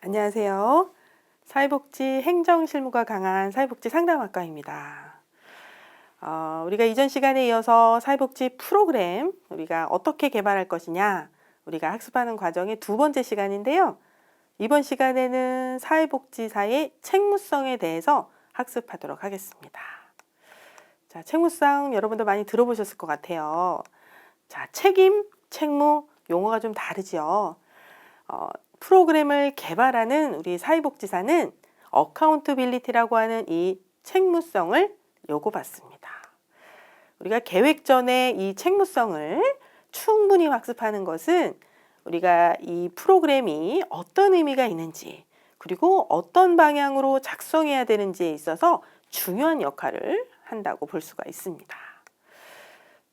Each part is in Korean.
안녕하세요. 사회복지 행정실무가 강한 사회복지 상담학과입니다. 우리가 이전 시간에 이어서 사회복지 프로그램 우리가 어떻게 개발할 것이냐 우리가 학습하는 과정의 두 번째 시간인데요. 이번 시간에는 사회복지사의 책무성에 대해서 학습하도록 하겠습니다. 자, 책무성 여러분도 많이 들어보셨을 것 같아요. 자, 책임, 책무 용어가 좀 다르죠. 프로그램을 개발하는 우리 사회복지사는 어카운터빌리티라고 하는 이 책무성을 요구받습니다. 우리가 계획 전에 이 책무성을 충분히 학습하는 것은 우리가 이 프로그램이 어떤 의미가 있는지 그리고 어떤 방향으로 작성해야 되는지에 있어서 중요한 역할을 한다고 볼 수가 있습니다.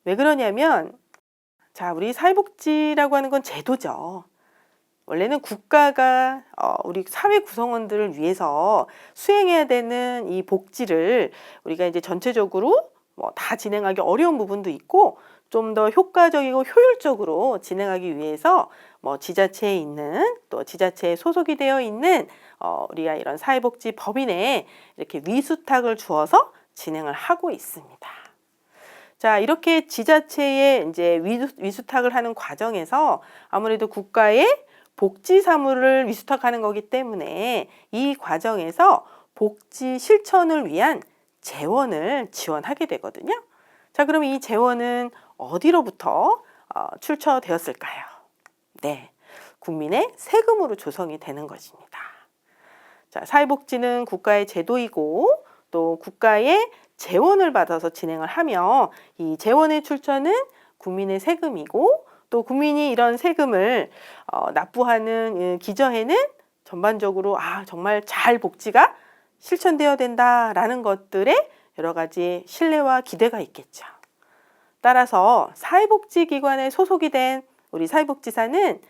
왜 그러냐면 자, 우리 사회복지라고 하는 건 제도죠. 원래는 국가가 우리 사회 구성원들을 위해서 수행해야 되는 이 복지를 우리가 이제 전체적으로 다 진행하기 어려운 부분도 있고 좀 더 효과적이고 효율적으로 진행하기 위해서 지자체에 있는 또 지자체에 소속이 되어 있는 우리가 이런 사회복지 법인에 이렇게 위수탁을 주어서 진행을 하고 있습니다. 자, 이렇게 지자체에 이제 위수탁을 하는 과정에서 아무래도 국가의 복지 사무를 위수탁하는 거기 때문에 이 과정에서 복지 실천을 위한 재원을 지원하게 되거든요. 자, 그럼 이 재원은 어디로부터 출처되었을까요? 네, 국민의 세금으로 조성이 되는 것입니다. 자, 사회복지는 국가의 제도이고 또 국가의 재원을 받아서 진행을 하며 이 재원의 출처는 국민의 세금이고 또 국민이 이런 세금을 납부하는 기저에는 전반적으로 정말 잘 복지가 실천되어야 된다라는 것들에 여러 가지 신뢰와 기대가 있겠죠. 따라서 사회복지기관에 소속이 된 우리 사회복지사는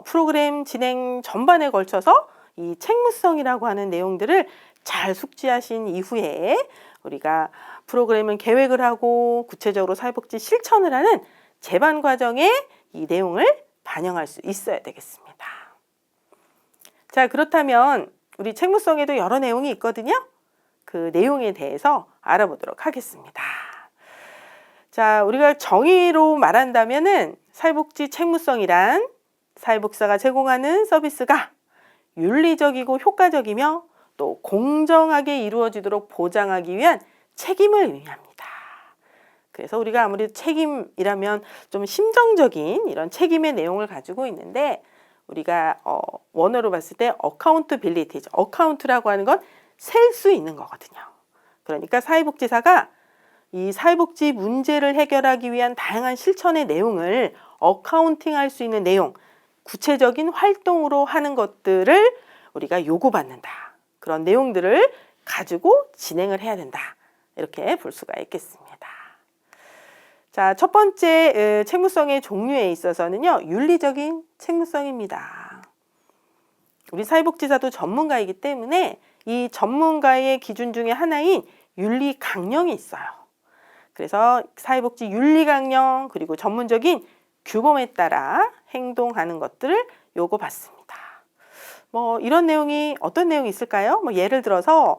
프로그램 진행 전반에 걸쳐서 이 책무성이라고 하는 내용들을 잘 숙지하신 이후에 우리가 프로그램을 계획을 하고 구체적으로 사회복지 실천을 하는 제반 과정에 이 내용을 반영할 수 있어야 되겠습니다. 자, 그렇다면 우리 책무성에도 여러 내용이 있거든요. 그 내용에 대해서 알아보도록 하겠습니다. 자, 우리가 정의로 말한다면은 사회복지 책무성이란 사회복지사가 제공하는 서비스가 윤리적이고 효과적이며 또 공정하게 이루어지도록 보장하기 위한 책임을 의미합니다. 그래서 우리가 아무래도 책임이라면 좀 심정적인 이런 책임의 내용을 가지고 있는데 우리가 원어로 봤을 때 어카운터빌리티죠. 어카운트라고 하는 건 셀 수 있는 거거든요. 그러니까 사회복지사가 이 사회복지 문제를 해결하기 위한 다양한 실천의 내용을 어카운팅할 수 있는 내용, 구체적인 활동으로 하는 것들을 우리가 요구받는다. 그런 내용들을 가지고 진행을 해야 된다. 이렇게 볼 수가 있겠습니다. 자, 첫 번째 책무성의 종류에 있어서는요, 윤리적인 책무성입니다. 우리 사회복지사도 전문가이기 때문에 이 전문가의 기준 중에 하나인 윤리 강령이 있어요. 그래서 사회복지 윤리 강령 그리고 전문적인 규범에 따라 행동하는 것들을 요구받습니다. 이런 내용이 어떤 내용이 있을까요? 예를 들어서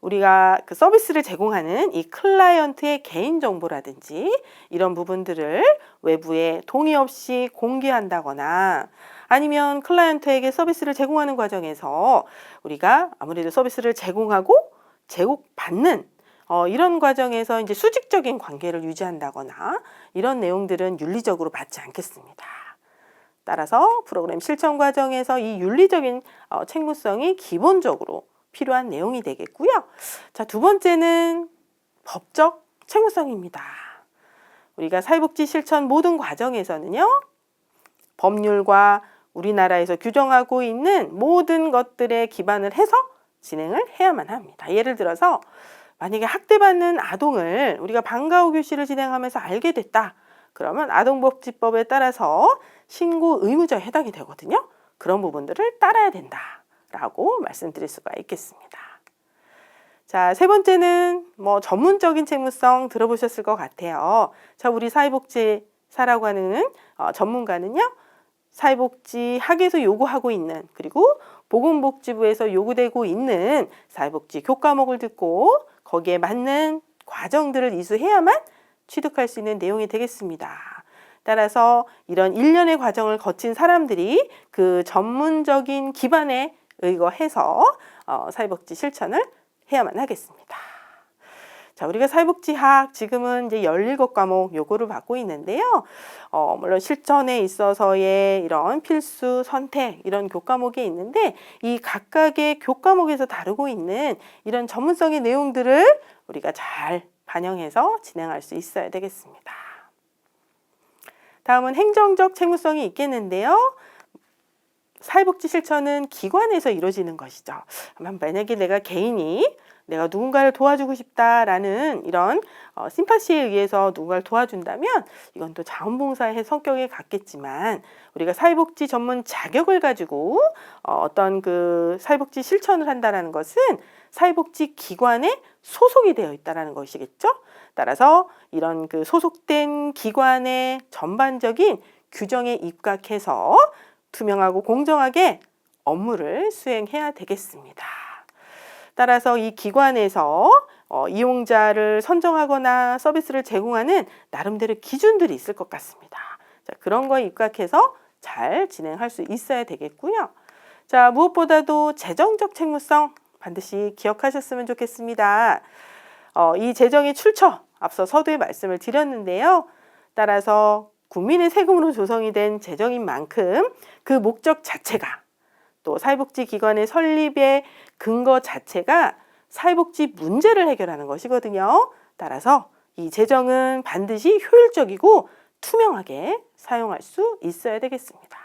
우리가 그 서비스를 제공하는 이 클라이언트의 개인정보라든지 이런 부분들을 외부에 동의 없이 공개한다거나 아니면 클라이언트에게 서비스를 제공하는 과정에서 우리가 아무래도 서비스를 제공하고 제공받는 이런 과정에서 이제 수직적인 관계를 유지한다거나 이런 내용들은 윤리적으로 맞지 않겠습니다. 따라서 프로그램 실천 과정에서 이 윤리적인 책무성이 기본적으로 필요한 내용이 되겠고요. 자, 두 번째는 법적 책무성입니다. 우리가 사회복지 실천 모든 과정에서는요, 법률과 우리나라에서 규정하고 있는 모든 것들에 기반을 해서 진행을 해야만 합니다. 예를 들어서 만약에 학대받는 아동을 우리가 방과 후 교실을 진행하면서 알게 됐다. 그러면 아동복지법에 따라서 신고 의무자에 해당이 되거든요. 그런 부분들을 따라야 된다라고 말씀드릴 수가 있겠습니다. 자, 세 번째는 전문적인 책무성 들어보셨을 것 같아요. 자, 우리 사회복지사라고 하는 전문가는요, 사회복지학에서 요구하고 있는, 그리고 보건복지부에서 요구되고 있는 사회복지 교과목을 듣고 거기에 맞는 과정들을 이수해야만 취득할 수 있는 내용이 되겠습니다. 따라서 이런 일련의 과정을 거친 사람들이 그 전문적인 기반에 의거해서 사회복지 실천을 해야만 하겠습니다. 자, 우리가 사회복지학 지금은 이제 17과목 요구를 받고 있는데요. 물론 실천에 있어서의 이런 필수, 선택 이런 교과목이 있는데 이 각각의 교과목에서 다루고 있는 이런 전문성의 내용들을 우리가 잘 반영해서 진행할 수 있어야 되겠습니다. 다음은 행정적 책무성이 있겠는데요. 사회복지 실천은 기관에서 이루어지는 것이죠. 만약에 내가 개인이 내가 누군가를 도와주고 싶다라는 이런 심파시에 의해서 누군가를 도와준다면 이건 또 자원봉사의 성격에 갖겠지만 우리가 사회복지 전문 자격을 가지고 어떤 그 사회복지 실천을 한다는 것은 사회복지 기관에 소속이 되어 있다는 것이겠죠. 따라서 이런 그 소속된 기관의 전반적인 규정에 입각해서 투명하고 공정하게 업무를 수행해야 되겠습니다. 따라서 이 기관에서 이용자를 선정하거나 서비스를 제공하는 나름대로 기준들이 있을 것 같습니다. 자, 그런 거에 입각해서 잘 진행할 수 있어야 되겠고요. 자, 무엇보다도 재정적 책무성 반드시 기억하셨으면 좋겠습니다. 이 재정의 출처 앞서 서두에 말씀을 드렸는데요. 따라서 국민의 세금으로 조성이 된 재정인 만큼 그 목적 자체가 또 사회복지기관의 설립의 근거 자체가 사회복지 문제를 해결하는 것이거든요. 따라서 이 재정은 반드시 효율적이고 투명하게 사용할 수 있어야 되겠습니다.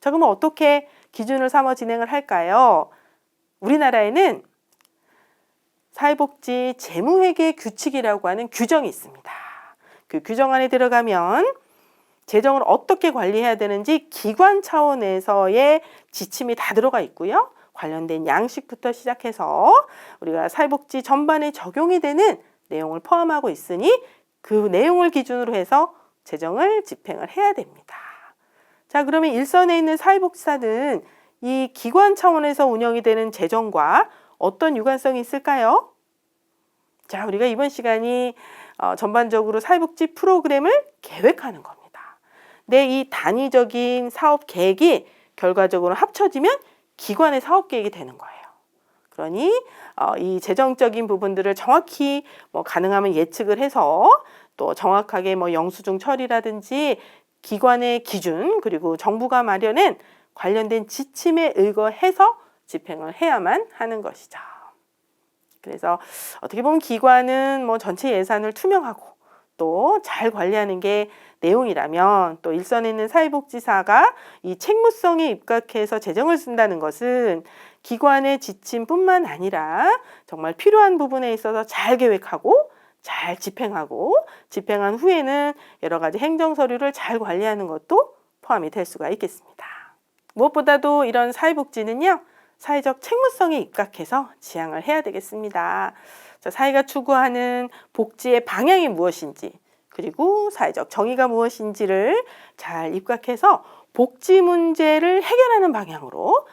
자, 그러면 어떻게 기준을 삼아 진행을 할까요? 우리나라에는 사회복지 재무회계 규칙이라고 하는 규정이 있습니다. 그 규정 안에 들어가면 재정을 어떻게 관리해야 되는지 기관 차원에서의 지침이 다 들어가 있고요. 관련된 양식부터 시작해서 우리가 사회복지 전반에 적용이 되는 내용을 포함하고 있으니 그 내용을 기준으로 해서 재정을 집행을 해야 됩니다. 자, 그러면 일선에 있는 사회복지사는 이 기관 차원에서 운영이 되는 재정과 어떤 유관성이 있을까요? 자, 우리가 이번 시간이 전반적으로 사회복지 프로그램을 계획하는 겁니다. 이 단위적인 사업 계획이 결과적으로 합쳐지면 기관의 사업 계획이 되는 거예요. 그러니 이 재정적인 부분들을 정확히 가능하면 예측을 해서 또 정확하게 영수증 처리라든지 기관의 기준 그리고 정부가 마련한 관련된 지침에 의거해서 집행을 해야만 하는 것이죠. 그래서 어떻게 보면 기관은 전체 예산을 투명하고 또 잘 관리하는 게 내용이라면 또 일선에 있는 사회복지사가 이 책무성에 입각해서 재정을 쓴다는 것은 기관의 지침뿐만 아니라 정말 필요한 부분에 있어서 잘 계획하고 잘 집행하고 집행한 후에는 여러 가지 행정 서류를 잘 관리하는 것도 포함이 될 수가 있겠습니다. 무엇보다도 이런 사회복지는요, 사회적 책무성에 입각해서 지향을 해야 되겠습니다. 자, 사회가 추구하는 복지의 방향이 무엇인지 그리고 사회적 정의가 무엇인지를 잘 입각해서 복지 문제를 해결하는 방향으로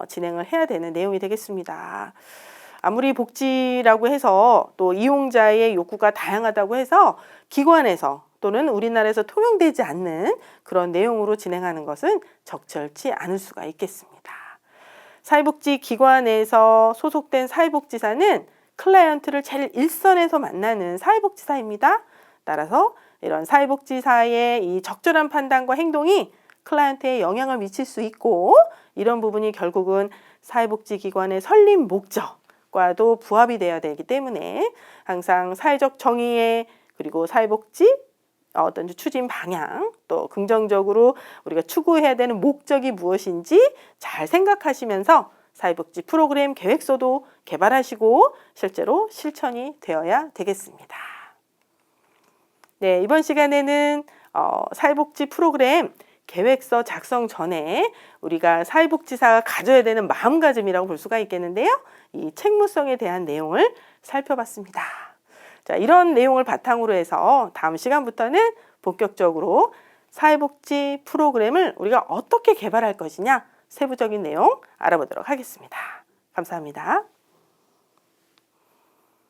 진행을 해야 되는 내용이 되겠습니다. 아무리 복지라고 해서 또 이용자의 욕구가 다양하다고 해서 기관에서 또는 우리나라에서 통용되지 않는 그런 내용으로 진행하는 것은 적절치 않을 수가 있겠습니다. 사회복지기관에서 소속된 사회복지사는 클라이언트를 제일 일선에서 만나는 사회복지사입니다. 따라서 이런 사회복지사의 이 적절한 판단과 행동이 클라이언트에 영향을 미칠 수 있고 이런 부분이 결국은 사회복지기관의 설립 목적과도 부합이 되어야 되기 때문에 항상 사회적 정의에 그리고 사회복지 어떤 추진 방향 또 긍정적으로 우리가 추구해야 되는 목적이 무엇인지 잘 생각하시면서 사회복지 프로그램 계획서도 개발하시고 실제로 실천이 되어야 되겠습니다. 네, 이번 시간에는 사회복지 프로그램 계획서 작성 전에 우리가 사회복지사가 가져야 되는 마음가짐이라고 볼 수가 있겠는데요. 이 책무성에 대한 내용을 살펴봤습니다. 자, 이런 내용을 바탕으로 해서 다음 시간부터는 본격적으로 사회복지 프로그램을 우리가 어떻게 개발할 것이냐 세부적인 내용 알아보도록 하겠습니다. 감사합니다.